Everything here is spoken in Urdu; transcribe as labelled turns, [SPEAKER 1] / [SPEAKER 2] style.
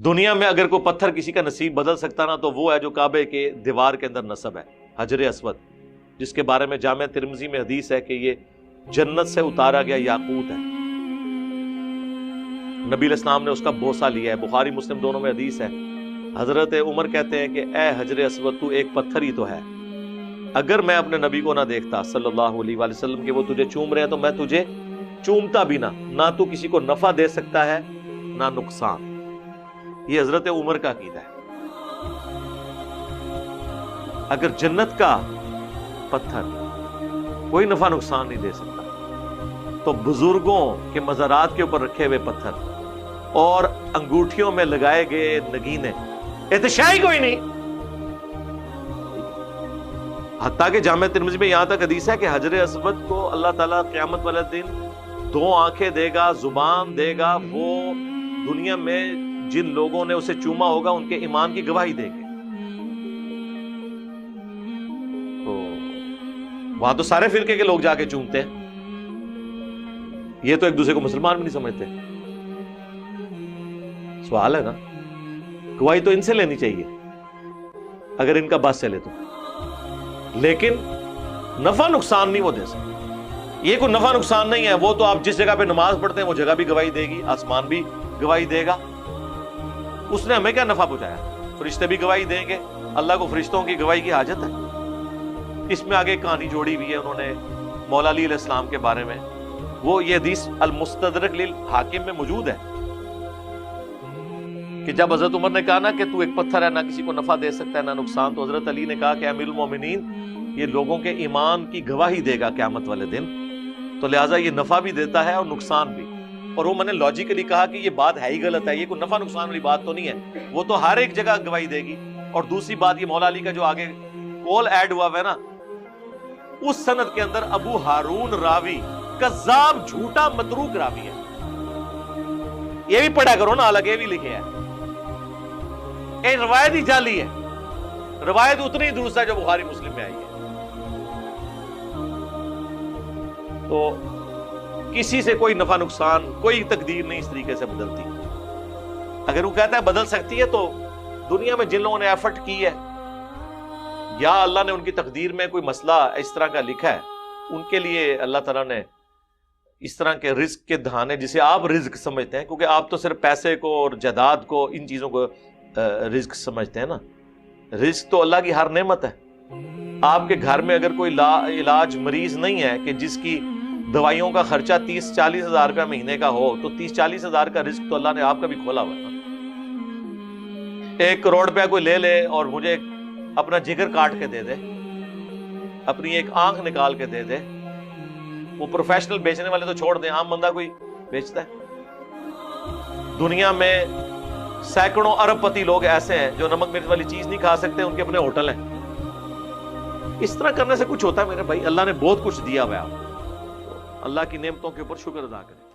[SPEAKER 1] دنیا میں اگر کوئی پتھر کسی کا نصیب بدل سکتا نا تو وہ ہے جو کعبے کے دیوار کے اندر نصب ہے، حجر اسود، جس کے بارے میں جامع ترمذی میں حدیث ہے کہ یہ جنت سے اتارا گیا یاقوت ہے، نبی علیہ السلام نے اس کا بوسہ لیا ہے، بخاری مسلم دونوں میں حدیث ہے۔ حضرت عمر کہتے ہیں کہ اے حجر اسود تو ایک پتھر ہی تو ہے، اگر میں اپنے نبی کو نہ دیکھتا صلی اللہ علیہ وآلہ وسلم کہ وہ تجھے چوم رہے ہیں تو میں تجھے چومتا بھی نہ تو کسی کو نفع دے سکتا ہے نہ نقصان۔ یہ حضرت عمر کا عقیدہ ہے۔ اگر جنت کا پتھر کوئی نفع نقصان نہیں دے سکتا تو بزرگوں کے مزارات کے اوپر رکھے ہوئے پتھر اور انگوٹھیوں میں لگائے گئے نگینے اتشائی کوئی نہیں۔ حتیٰ کہ جامع ترمذی میں یہاں تک حدیث ہے کہ حجر اسود کو اللہ تعالیٰ قیامت والے دن 2 آنکھیں دے گا، زبان دے گا، وہ دنیا میں جن لوگوں نے اسے چوما ہوگا ان کے ایمان کی گواہی دے گے۔ تو وہاں تو سارے فرقے کے لوگ جا کے چومتے ہیں، یہ تو ایک دوسرے کو مسلمان بھی نہیں سمجھتے۔ سوال ہے نا، گواہی تو ان سے لینی چاہیے اگر ان کا بس چلے تو، لیکن نفع نقصان نہیں وہ دے سکتے۔ یہ کوئی نفع نقصان نہیں ہے، وہ تو آپ جس جگہ پہ نماز پڑھتے ہیں وہ جگہ بھی گواہی دے گی، آسمان بھی گواہی دے گا۔ اس نے ہمیں کیا نفع پہنچایا؟ فرشتے بھی گواہی دیں گے، اللہ کو فرشتوں کی گواہی کی حاجت ہے؟ اس میں آگے کہانی جوڑی ہوئی ہے انہوں نے مولا علی علیہ السلام کے بارے میں، وہ یہ حدیث المستدرک للحاکم میں موجود ہے کہ جب حضرت عمر نے کہا نا کہ تو ایک پتھر ہے، نہ کسی کو نفع دے سکتا ہے نہ نقصان، تو حضرت علی نے کہا کہ امیر المومنین یہ لوگوں کے ایمان کی گواہی دے گا قیامت والے دن، تو لہٰذا یہ نفع بھی دیتا ہے اور نقصان بھی۔ اور وہ میں نے لاجیکلی کہا کہ یہ بات ہے ہی غلط ہے، یہ کوئی نفع نقصان والی بات تو نہیں ہے، وہ تو ہر ایک جگہ گواہی دے گی۔ اور دوسری بات یہ مولا علی کا جو آگے قول ایڈ ہوا ہے نا، اس سند کے اندر ابو ہارون راوی کذاب، جھوٹا، متروک راوی ہے۔ یہ بھی پڑھا کرو نا، الگ یہ بھی لکھے ہے، یہ روایت ہی جعلی ہے، روایت اتنی ہی درست ہے جو بخاری مسلم میں آئی ہے۔ تو کسی سے کوئی نفع نقصان، کوئی تقدیر نہیں اس طریقے سے بدلتی۔ اگر وہ کہتا ہے بدل سکتی ہے تو دنیا میں جن لوگوں نے ایفرٹ کی ہے یا اللہ نے ان کی تقدیر میں کوئی مسئلہ اس طرح کا لکھا ہے، ان کے لیے اللہ تعالیٰ نے اس طرح کے رزق کے دہانے، جسے آپ رزق سمجھتے ہیں، کیونکہ آپ تو صرف پیسے کو اور جائیداد کو، ان چیزوں کو رزق سمجھتے ہیں نا، رزق تو اللہ کی ہر نعمت ہے۔ آپ کے گھر میں اگر کوئی علاج مریض نہیں ہے کہ جس کی دوائیوں کا خرچہ 30-40 ہزار روپیہ مہینے کا ہو، تو 30-40 ہزار کا رزق تو اللہ نے آپ کا بھی کھولا ہوا ہے نا۔ 1 کروڑ روپیہ کوئی لے لے اور مجھے اپنا جگر کاٹ کے دے دے، اپنی ایک آنکھ نکال کے دے دے، وہ پروفیشنل بیچنے والے تو چھوڑ دیں، عام بندہ کوئی بیچتا ہے؟ دنیا میں سینکڑوں ارب پتی لوگ ایسے ہیں جو نمک مرچ والی چیز نہیں کھا سکتے، ان کے اپنے ہوٹل ہیں۔ اس طرح کرنے سے کچھ ہوتا ہے میرے بھائی؟ اللہ نے بہت کچھ دیا ہوا ہے آپ کو، اللہ کی نعمتوں کے اوپر شکر ادا کریں۔